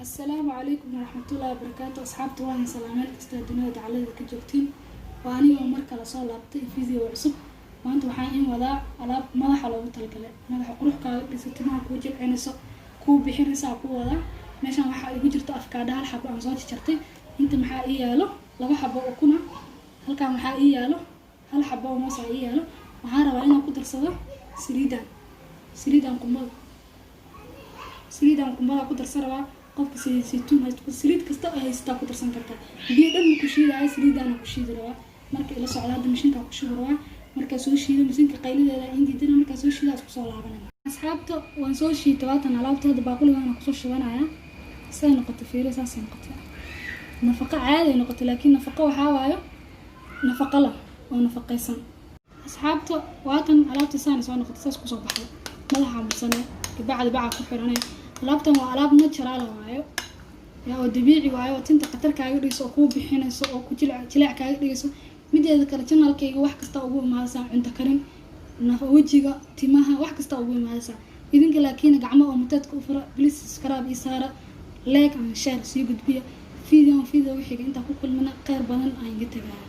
السلام عليكم ورحمة الله وبركاته. أصحابتي وأنا سلامات استوديوهات على كجوكتين وأنا يوم مركل صار لابتي فيديو عصب وأنتم حاين وضع على مدح على وتلقى مدح قروح كاستماع كوجل عنصة كو بحرصة كو وضع ماشان waxa ay jirto afkaada hal xabo aan soo jartay inta maxaa ii yaalo laba xabo oo kuna halka maxaa ii yaalo hal xabo oo moos ii yaalo waxaan rabaa inaan ku darsado saliidan qumbaha ku darsanaa qofka saytuun haysto saliid kasta ay haysta ku darsan kartaa biyo dhan ku shiiday saliidana ku shiidaa marka ila socdaada mishinka ku shiidaa marka soo shiido mishinka qaylideeda indidina marka soo shiidaa isku soo laabanaya asxaabta waan soo shiitay waatan alaabtooda baaquliga aan ku soo shubanaya say noqoto fiirisaas noqoto nafaqo caadi noqoto laakiin nafaqo waxa waayo nafaqo la oo nafaqaysan asxaabta waatan alaabta saan soo noqoto saas ku soo baxay madaxa musane bacad ku xiranay alaabtan waa alaab natural waayo yaa oo dabiici waayo tinta qatar kaaga dhigayso oo ku bixinayso oo ku jilaac kaaga dhigayso mideeda kale channelkayga wax kasta ugu imaadaysa cunto karin wajiga timaha wax kasta ugu imaadaysa idinka laakiin gacmo oo mutadka u fara please subscribe iyo saara like and share si gudbiya video wixii inta ku kulmana qeyr badan aan iga tagay